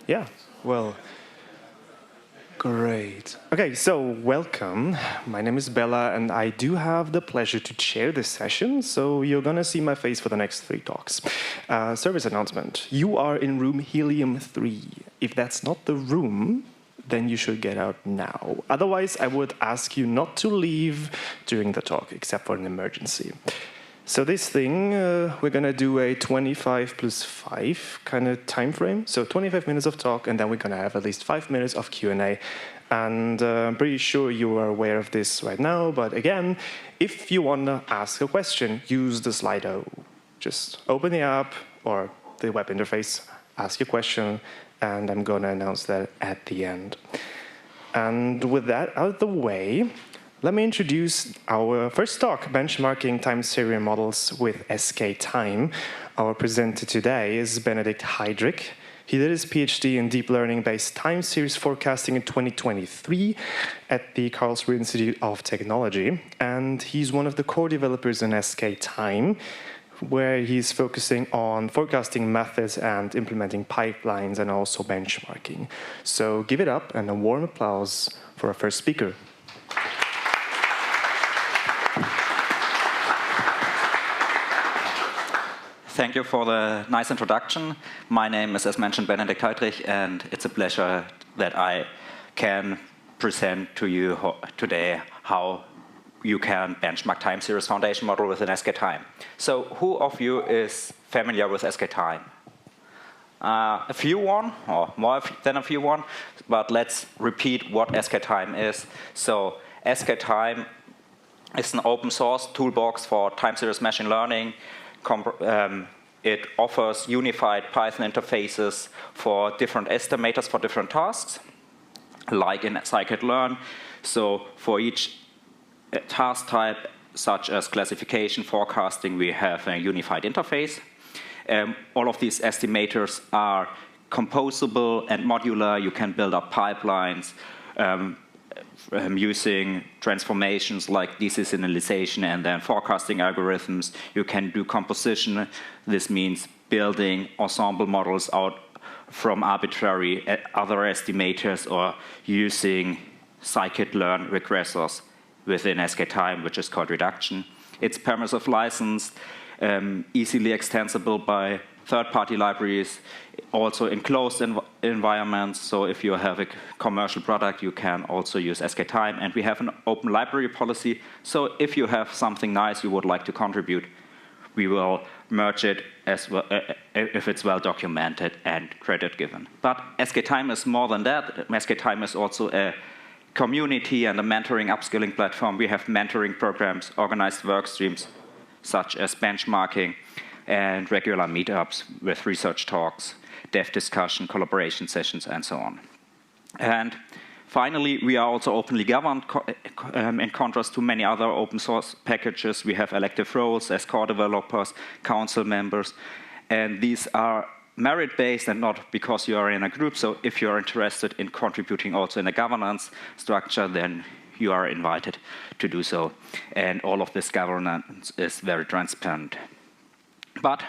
Yeah, well, great. Okay, so welcome. My name is Bella, and I do have the pleasure to chair this session, so you're going to see my face for the next 3 talks. Service announcement. You are in room helium-3. If that's not the room, then you should get out now. Otherwise, I would ask you not to leave during the talk, except for an emergency. So this thing, we're going to do a 25 plus 5 kind of time frame. So 25 minutes of talk, and then we're going to have at least 5 minutes of Q&A. And I'm pretty sure you are aware of this right now. But again, if you want to ask a question, use the Slido. Just open the app or the web interface, ask your question, and I'm going to announce that at the end. And with that out of the way, let me introduce our first talk, Benchmarking Time Series Models with sktime. Our presenter today is Benedikt Heidrich. He did his PhD in deep learning-based time series forecasting in 2023 at the Karlsruhe Institute of Technology. And he's one of the core developers in sktime, where he's focusing on forecasting methods and implementing pipelines and also benchmarking. So give it up and a warm applause for our first speaker. Thank you for the nice introduction. My name is, as mentioned, Benedikt Heidrich, and it's a pleasure that I can present to you today how you can benchmark time series foundation model with an sktime. So who of you is familiar with sktime? A few one, or more than a few one, but let's repeat what sktime is. So sktime is an open source toolbox for time series machine learning. It offers unified Python interfaces for different estimators for different tasks, like in scikit-learn. So for each task type, such as classification, forecasting, we have a unified interface. All of these estimators are composable and modular. You can build up pipelines using transformations like deserialization and then forecasting algorithms. You can do composition. This means building ensemble models out from arbitrary other estimators or using scikit-learn regressors within sktime, which is called reduction. It's permissive licensed, easily extensible by third-party libraries, also in closed environments. So if you have a commercial product, you can also use sktime. And we have an open library policy. So if you have something nice you would like to contribute, we will merge it as well, if it's well documented and credit given. But sktime is more than that. sktime is also a community and a mentoring upskilling platform. We have mentoring programs, organized work streams, such as benchmarking, and regular meetups with research talks, dev discussion, collaboration sessions, and so on. And finally, we are also openly governed. In contrast to many other open source packages, we have elective roles as core developers, council members, and these are merit-based and not because you are in a group. So if you are interested in contributing also in a governance structure, then you are invited to do so. And all of this governance is very transparent. But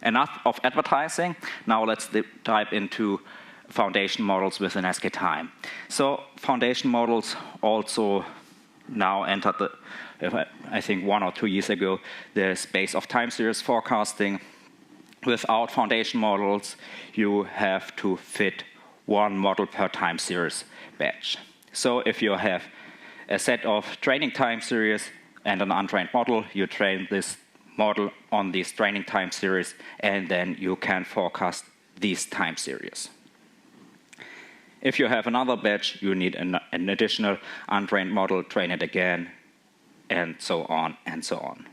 enough of advertising. Now let's dive into foundation models within sktime. So foundation models also now entered I think 1 or 2 years ago, the space of time series forecasting. Without foundation models, you have to fit 1 model per time series batch. So if you have a set of training time series and an untrained model, you train this model on these training time series, and then you can forecast these time series. If you have another batch, you need an additional untrained model, train it again, and so on and so on.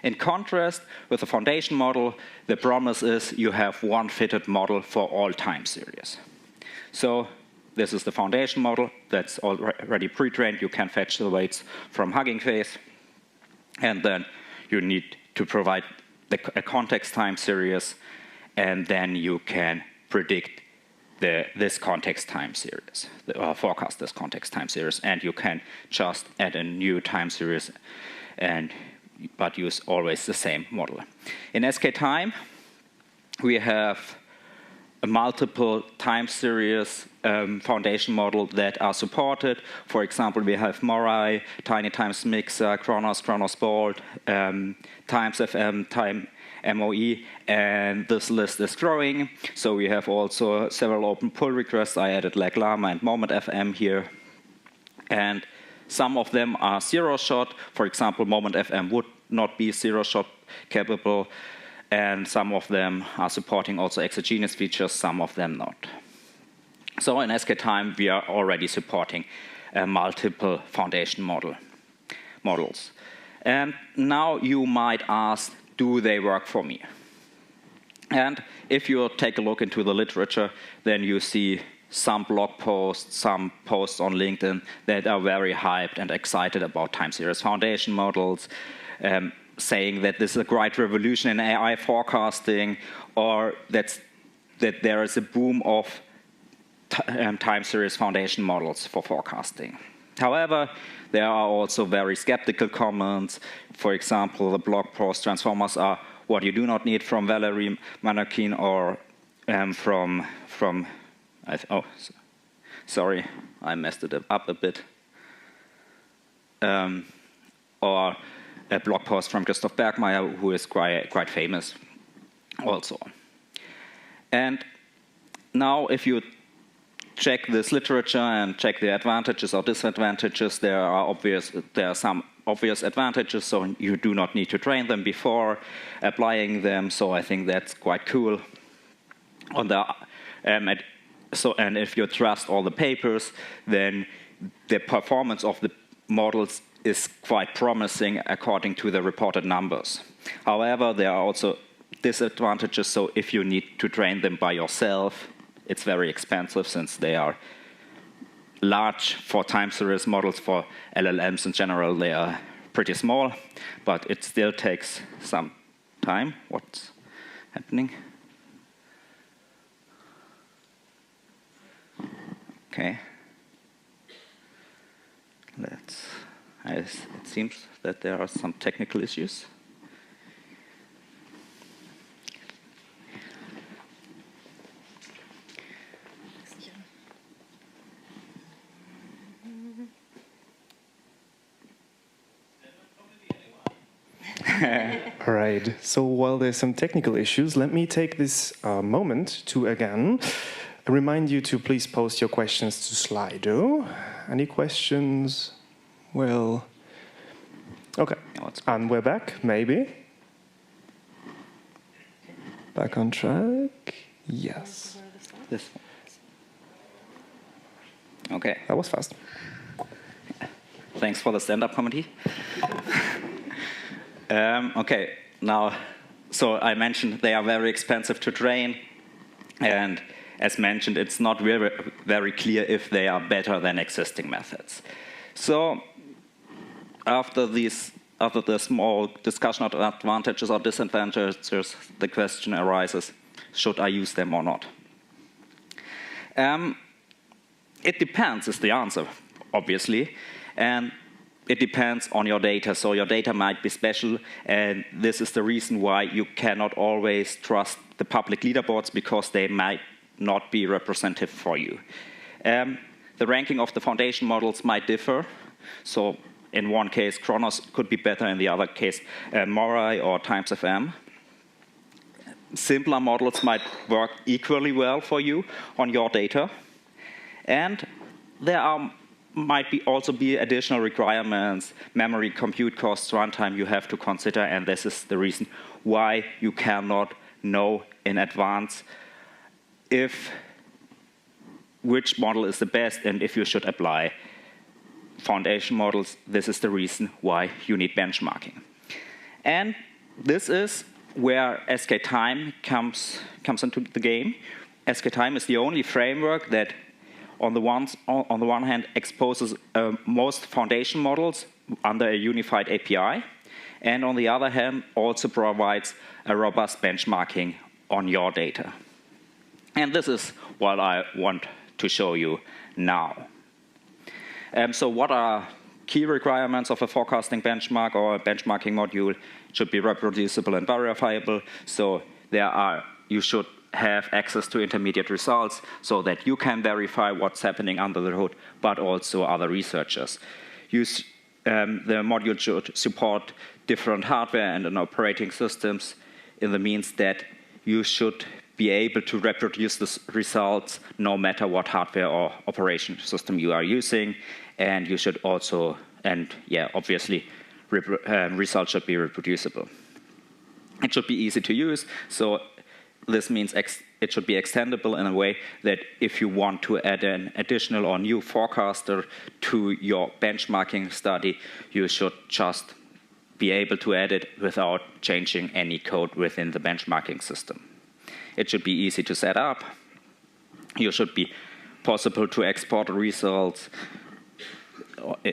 In contrast, with the foundation model, the promise is you have 1 fitted model for all time series. So this is the foundation model that's already pre-trained. You can fetch the weights from Hugging Face, and then you need to provide a context time series, and then you can predict this context time series, or forecast this context time series, and you can just add a new time series, but use always the same model. In sktime, we have multiple time series foundation models that are supported. For example, we have Morai, Tiny Times Mixer, Kronos, Kronos Bolt, Times FM, Time MOE, and this list is growing. So we have also several open pull requests. I added like Llama and Moment FM here. And some of them are zero-shot. For example, Moment FM would not be zero-shot capable. And some of them are supporting also exogenous features, some of them not. So in sktime, we are already supporting multiple foundation models. And now you might ask, do they work for me? And if you take a look into the literature, then you see some blog posts, some posts on LinkedIn that are very hyped and excited about time series foundation models, saying that this is a great revolution in AI forecasting, or that there is a boom of time series foundation models for forecasting. However, there are also very skeptical comments. For example, the blog post transformers are what you do not need from Valerie Manakin, or oh, sorry, I messed it up a bit. Or a blog post from Christoph Bergmeier, who is quite famous also. And now if you check this literature and check the advantages or disadvantages, there are some obvious advantages, so you do not need to train them before applying them, so I think that's quite cool. And if you trust all the papers, then the performance of the models is quite promising according to the reported numbers. However, there are also disadvantages, so if you need to train them by yourself, it's very expensive since they are large for time series models. For LLMs in general, they are pretty small, but it still takes some time. What's happening? Okay. It seems that there are some technical issues. All right, so while there's some technical issues, let me take this moment to again remind you to please post your questions to Slido. Any questions? Well, okay, and we're back, maybe. Back on track, yes. This one. Okay. That was fast. Thanks for the stand-up comedy. Okay, now, so I mentioned they are very expensive to train, and as mentioned, it's not very clear if they are better than existing methods. So after the small discussion of advantages or disadvantages, the question arises, should I use them or not? It depends is the answer, obviously. And it depends on your data. So your data might be special, and this is the reason why you cannot always trust the public leaderboards, because they might not be representative for you. The ranking of the foundation models might differ. So in one case, Kronos could be better. In the other case, Morai or Times FM. Simpler models might work equally well for you on your data. And there might also be additional requirements, memory, compute costs, runtime you have to consider, and this is the reason why you cannot know in advance which model is the best and if you should apply foundation models. This is the reason why you need benchmarking. And this is where sktime comes into the game. sktime is the only framework that on the one hand exposes most foundation models under a unified API, and on the other hand also provides a robust benchmarking on your data. And this is what I want to show you now. So what are key requirements of a forecasting benchmark or a benchmarking module? It should be reproducible and verifiable. So you should have access to intermediate results so that you can verify what's happening under the hood, but also other researchers. The module should support different hardware and operating systems in the means that you should be able to reproduce the results no matter what hardware or operation system you are using. And you should also, and yeah, obviously, results should be reproducible. It should be easy to use, so this means it should be extendable in a way that if you want to add an additional or new forecaster to your benchmarking study, you should just be able to add it without changing any code within the benchmarking system. It should be easy to set up. You should be possible to export results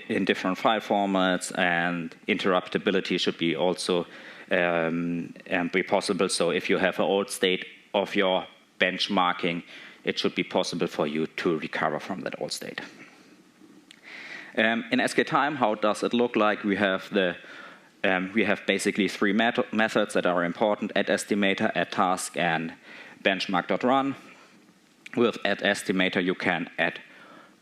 in different file formats, and interruptibility should be also be possible. So if you have an old state of your benchmarking, it should be possible for you to recover from that old state. In sktime, how does it look like? We have basically three methods that are important: addEstimator, addTask, and benchmark.run. With addEstimator, you can add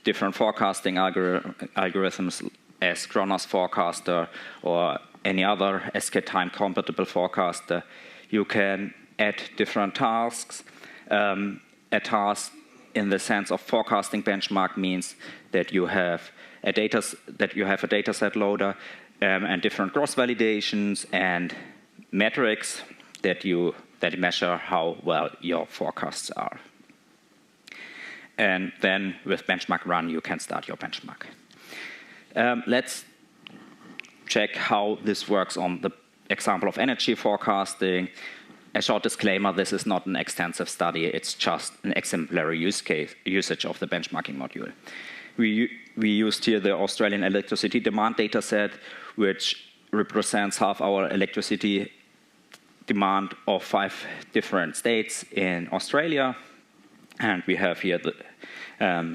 different forecasting algorithms as Kronos forecaster or any other sktime compatible forecaster. You can add different tasks. A task in the sense of forecasting benchmark means that you have a dataset loader and different cross validations and metrics that measure how well your forecasts are. And then with benchmark run, you can start your benchmark. Let's check how this works on the example of energy forecasting. A short disclaimer: this is not an extensive study. It's just an exemplary usage of the benchmarking module. We used here the Australian electricity demand dataset, which represents half our electricity demand of 5 different states in Australia. And we have here the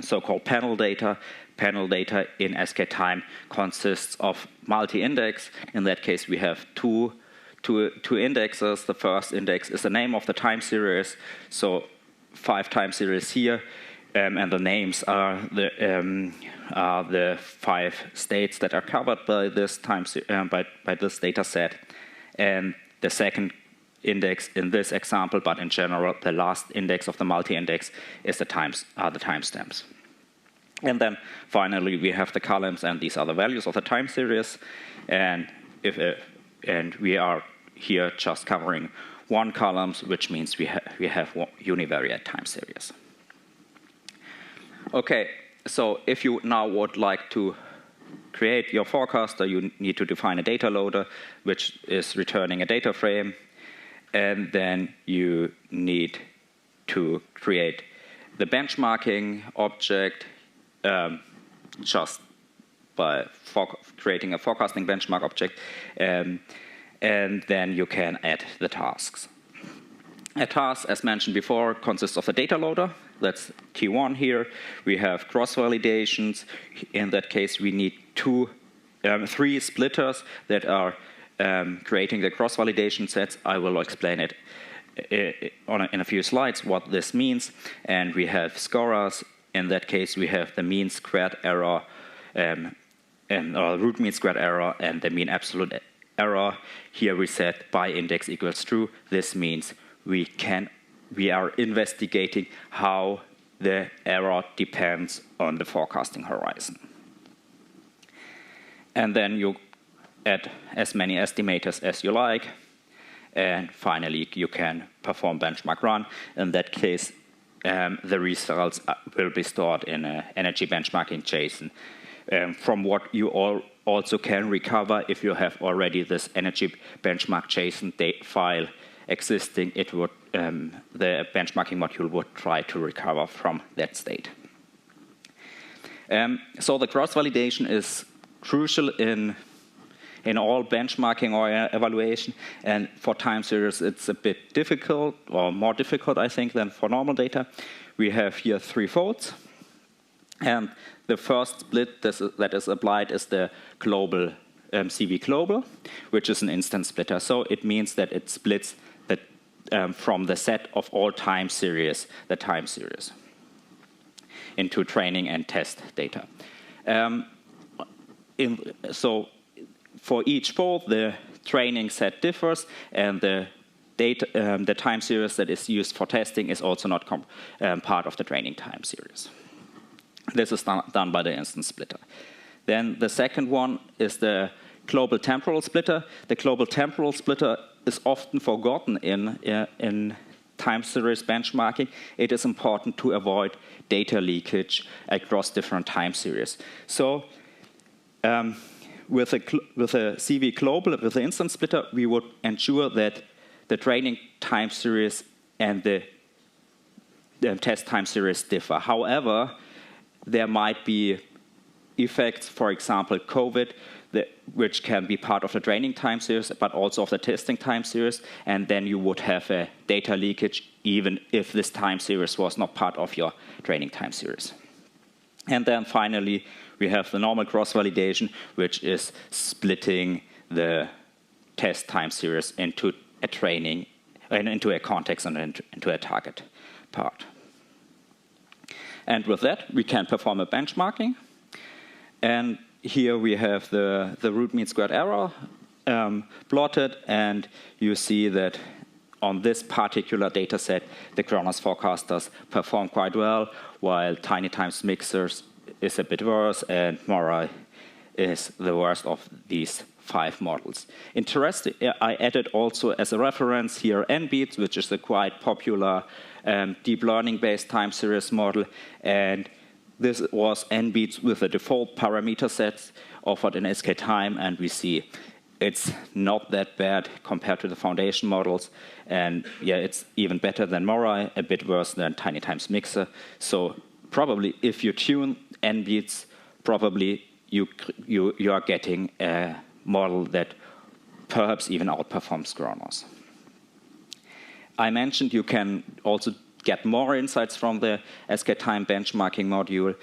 so-called panel data. Panel data in sktime consists of multi-index. In that case, we have two indexes. The first index is the name of the time series, so 5 time series here, and the names are the 5 states that are covered by this by this data set. And the second index in this example, but in general, the last index of the multi-index is the timestamps. And then finally, we have the columns, and these are the values of the time series. And we are here just covering one column, which means we have univariate time series. Okay, so if you now would like to create your forecaster, you need to define a data loader, which is returning a data frame. And then you need to create the benchmarking object just by creating a forecasting benchmark object. And then you can add the tasks. A task, as mentioned before, consists of a data loader. That's T1 here. We have cross validations. In that case, we need 3 splitters that are creating the cross-validation sets. I will explain it in a few slides what this means. And we have scorers. In that case, we have the mean squared error, or root mean squared error, and the mean absolute error. Here we set by index equals true. This means we are investigating how the error depends on the forecasting horizon. And then you add as many estimators as you like. And finally, you can perform benchmark run. In that case, the results will be stored in an energy benchmarking JSON. From what you also can recover, if you have already this energy benchmark JSON file existing, it would the benchmarking module would try to recover from that state. So the cross-validation is crucial in all benchmarking or evaluation, and for time series it's a bit difficult, or more difficult, I think, than for normal data. We have here 3 folds, and the first split that is applied is the global CV global, which is an instance splitter. So it means that it splits from the set of all time series, the time series, into training and test data. So for each fold, the training set differs, and the time series that is used for testing is also not part of the training time series. This is done by the instance splitter. Then the second one is the global temporal splitter. The global temporal splitter is often forgotten in time series benchmarking. It is important to avoid data leakage across different time series. So with a CV global, with the instance splitter, we would ensure that the training time series and the test time series differ. However, there might be effects, for example, COVID, which can be part of the training time series, but also of the testing time series, and then you would have a data leakage even if this time series was not part of your training time series. And then finally, we have the normal cross-validation, which is splitting the test time series into a training, and into a context and into a target part. And with that, we can perform a benchmarking. And here we have the root mean squared error plotted, and you see that on this particular data set, the Kronos forecasters perform quite well, while tiny times mixers is a bit worse, and Morai is the worst of these 5 models. Interesting, I added also as a reference here NBeats, which is a quite popular deep learning-based time series model, and this was NBeats with the default parameter sets offered in sktime, and we see it's not that bad compared to the foundation models, and yeah, it's even better than Morai, a bit worse than tiny times mixer. So probably if you tune NBeats, probably you are getting a model that perhaps even outperforms Kronos. I mentioned you can also get more insights from the sktime benchmarking module.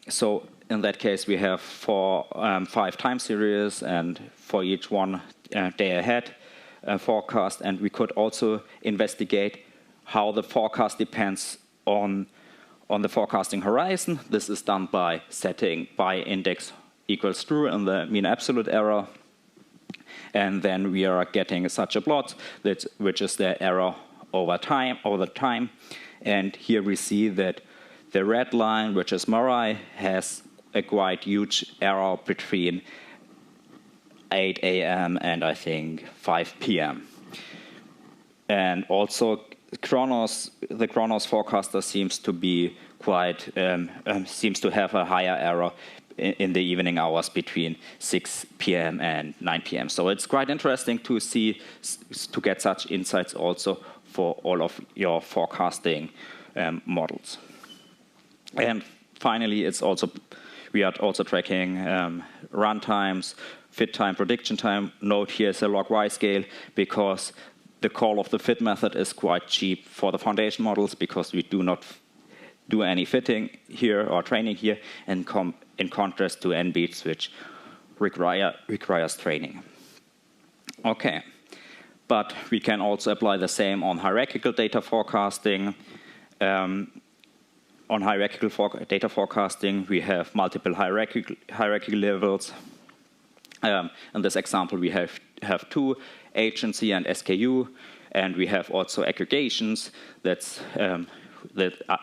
So in that case, we have 5 time series, and for each one day ahead forecast. And we could also investigate how the forecast depends on the forecasting horizon. This is done by setting by index equals true in the mean absolute error. And then we are getting such a plot, which is the error over time. And here we see that the red line, which is Morai, has a quite huge error between 8 a.m. and I think 5 p.m. And also the Kronos forecaster seems to be quite seems to have a higher error in the evening hours between 6 p.m. and 9 p.m. So it's quite interesting to see, to get such insights also for all of your forecasting models. And finally, we are also tracking run times, fit time, prediction time. Note here is a log Y scale, because the call of the fit method is quite cheap for the foundation models, because we do not do any fitting here or training here, and in contrast to NBeats, which requires training. Okay, but we can also apply the same on hierarchical data forecasting. On hierarchical data forecasting, we have multiple hierarchical levels. In this example, we have 2, agency and SKU, and we have also aggregations. That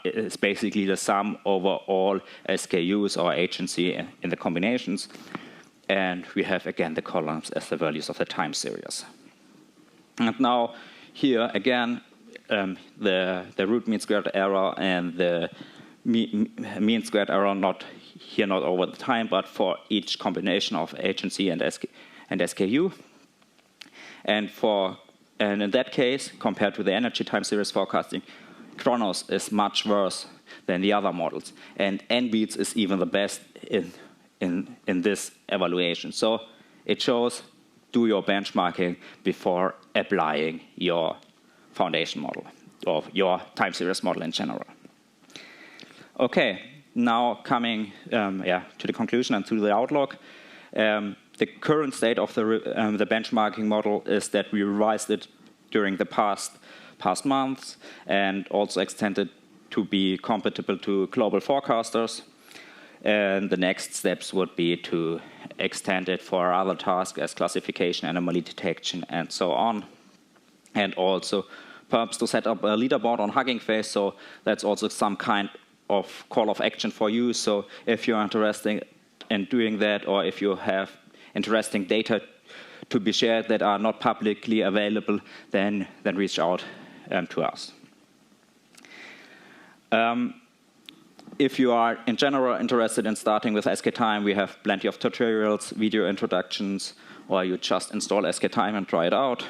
is basically the sum over all SKUs or agency in the combinations. And we have, again, the columns as the values of the time series. And now, here, again, the root mean squared error and the mean squared error, not over the time, but for each combination of agency and SKU. And in that case, compared to the energy time series forecasting, Kronos is much worse than the other models, and NBeats is even the best in this evaluation. So it shows, do your benchmarking before applying your foundation model or your time series model in general. Okay, now coming to the conclusion and to the outlook. The current state of the benchmarking model is that we revised it during the past months, and also extended to be compatible to global forecasters. And the next steps would be to extend it for other tasks as classification, anomaly detection, and so on. And also perhaps to set up a leaderboard on Hugging Face, so that's also some kind of call of action for you. So if you're interested in doing that, or if you have interesting data to be shared that are not publicly available, then reach out to us. If you are in general interested in starting with sktime, we have plenty of tutorials, video introductions, or you just install sktime and try it out.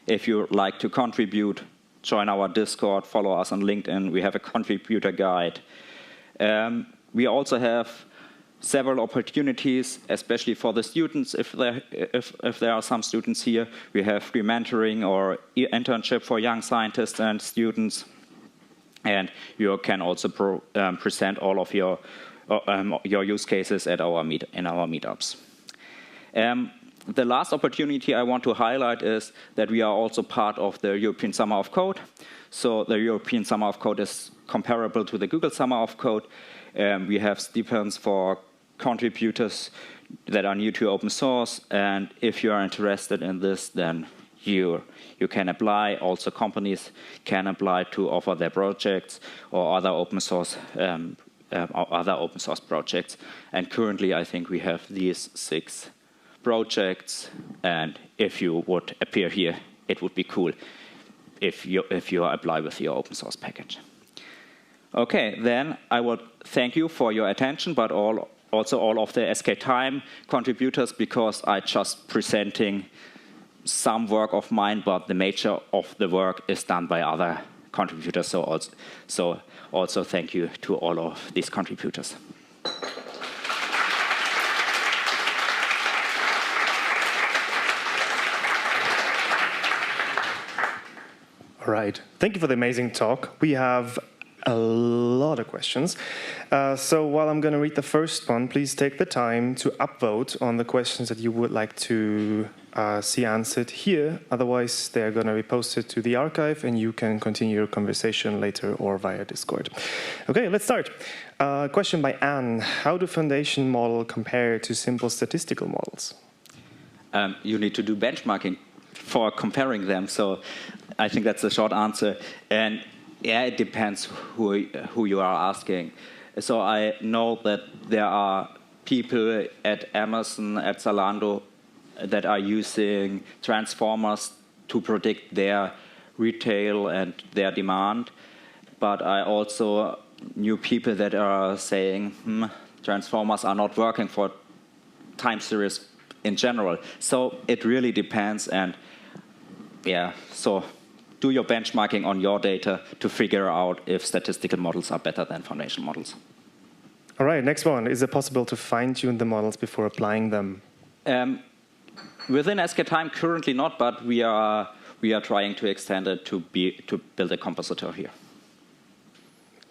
If you like to contribute, join our Discord, follow us on LinkedIn. We have a contributor guide. We also have several opportunities, especially for the students. If there are some students here, we have free mentoring or internship for young scientists and students. And you can also present all of your use cases at in our meetups. The last opportunity I want to highlight is that we are also part of the European Summer of Code. So the European Summer of Code is comparable to the Google Summer of Code. We have stipends for contributors that are new to open source. And if you are interested in this, then you can apply. Also, companies can apply to offer their projects or other open source projects. And currently, I think we have these 6 projects. And if you would appear here, it would be cool if you apply with your open source package. Okay, then I would thank you for your attention, but also all of the sktime contributors, because I just presenting some work of mine, but the major of the work is done by other contributors. So also thank you to all of these contributors. All right. Thank you for the amazing talk. We have a lot of questions. So while I'm going to read the first one, please take the time to upvote on the questions that you would like to see answered here. Otherwise, they're going to be posted to the archive, and you can continue your conversation later or via Discord. Okay, let's start. Question by Anne. How do foundation models compare to simple statistical models? You need to do benchmarking for comparing them. So I think that's the short answer. And yeah, it depends who you are asking. So I know that there are people at Amazon, at Zalando, that are using transformers to predict their retail and their demand. But I also knew people that are saying, transformers are not working for time series in general. So it really depends. And yeah, so do your benchmarking on your data to figure out if statistical models are better than foundation models. All right, next one. Is it possible to fine-tune the models before applying them? Within sktime, currently not, but we are trying to extend it to build a compositor here.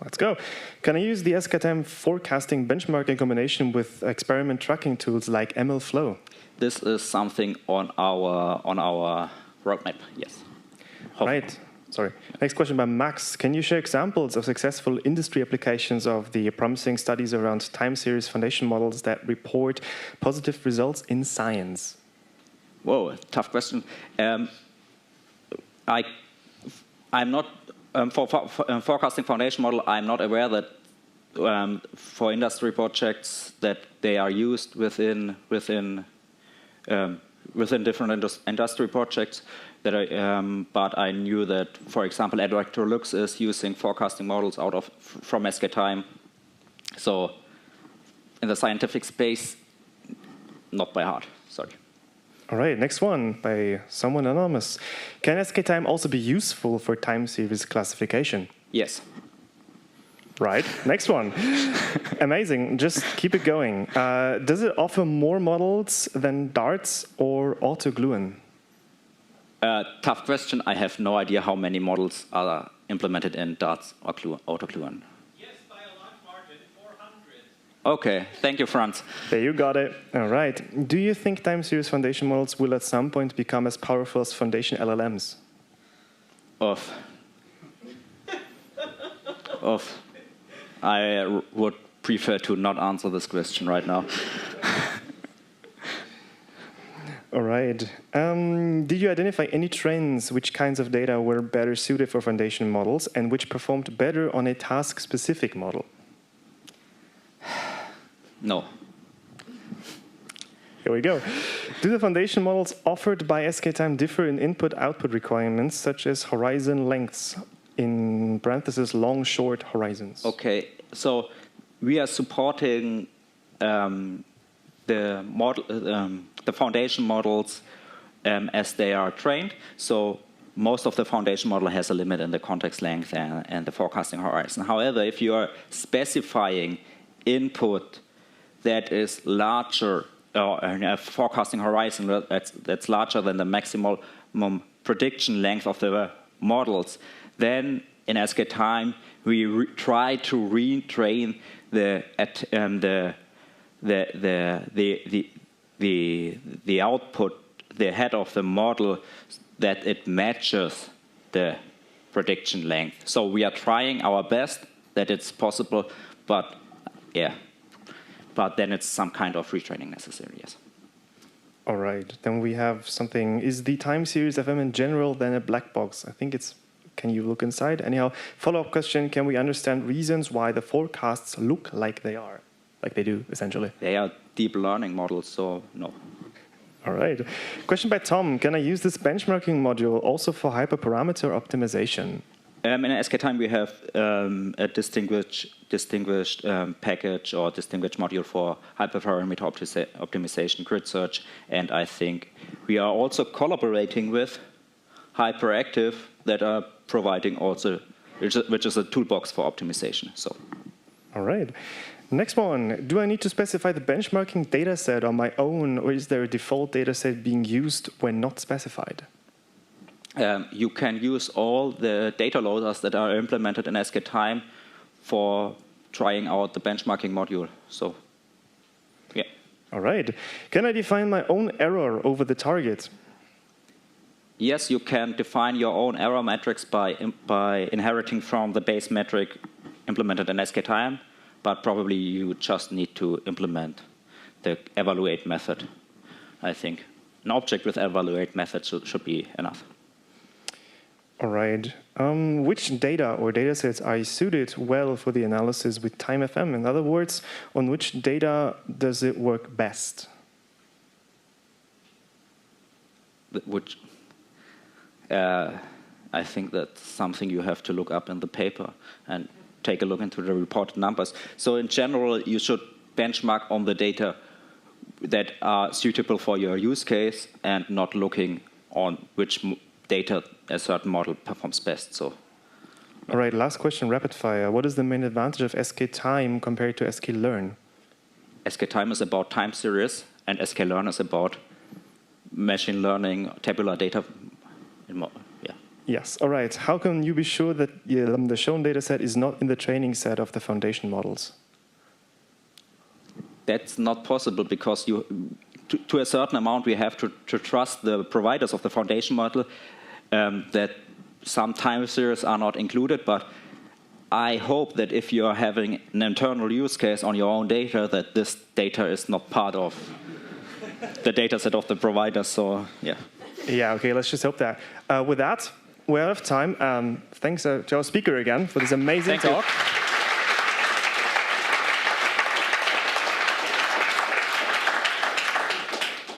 Let's go. Can I use the sktime forecasting benchmark in combination with experiment tracking tools like MLflow? This is something on our roadmap, yes. Right. Sorry. Next question by Max. Can you share examples of successful industry applications of the promising studies around time series foundation models that report positive results in science? Whoa, tough question. I'm not for forecasting foundation model. I'm not aware that for industry projects that they are used within different industry projects. But I knew that, for example, Heidrich is using forecasting models from sktime. So in the scientific space, not by heart, sorry. All right, next one by someone anonymous. Can sktime also be useful for time series classification? Yes. Right, next one. Amazing, just keep it going. Does it offer more models than darts or AutoGluon? Tough question. I have no idea how many models are implemented in darts or AutoGluon. Yes, by a large margin, 400. Okay, thank you, Franz. There, you got it. All right. Do you think time series foundation models will at some point become as powerful as foundation LLMs? I would prefer to not answer this question right now. All right. Did you identify any trends, which kinds of data were better suited for foundation models and which performed better on a task-specific model? No. Here we go. Do the foundation models offered by sktime differ in input-output requirements, such as horizon lengths, in parentheses, long, short horizons? Okay, so we are supporting the foundation models as they are trained. So most of the foundation model has a limit in the context length and the forecasting horizon. However, if you are specifying input that is larger, or a forecasting horizon that's larger than the maximum prediction length of the models, then in sktime we try to retrain the output, the head of the model, that it matches the prediction length. So we are trying our best that it's possible, but yeah. But then it's some kind of retraining necessary, yes. All right. Then we have something. Is the time series FM in general then a black box? I think it's, can you look inside? Anyhow, follow-up question, can we understand reasons why the forecasts look like they are? Like they do, essentially. They are deep learning models, so no. All right. Question by Tom. Can I use this benchmarking module also for hyperparameter optimization? In sktime, we have a distinguished package or distinguished module for hyperparameter optimization, grid search, and I think we are also collaborating with Hyperactive that are providing also, which is a toolbox for optimization. So, all right. Next one. Do I need to specify the benchmarking dataset on my own, or is there a default dataset being used when not specified? You can use all the data loaders that are implemented in sktime for trying out the benchmarking module. So, yeah. All right. Can I define my own error over the target? Yes, you can define your own error metrics by inheriting from the base metric implemented in sktime, but probably you just need to implement the evaluate method, I think. An object with evaluate method should be enough. All right. Which data or datasets are suited well for the analysis with TimeFM? In other words, on which data does it work best? Which, I think that's something you have to look up in the paper and take a look into the reported numbers. So in general, you should benchmark on the data that are suitable for your use case and not looking on which data a certain model performs best. So, all right, last question, rapid fire. What is the main advantage of sktime compared to sklearn? sktime is about time series, and sklearn is about machine learning, tabular data. Yeah. Yes, all right. How can you be sure that the shown data set is not in the training set of the foundation models? That's not possible because to a certain amount we have to trust the providers of the foundation model that some time series are not included, but I hope that if you are having an internal use case on your own data, that this data is not part of the data set of the provider. So, yeah. Yeah, okay, let's just hope that. With that, we're out of time. Thanks to our speaker again for this amazing talk.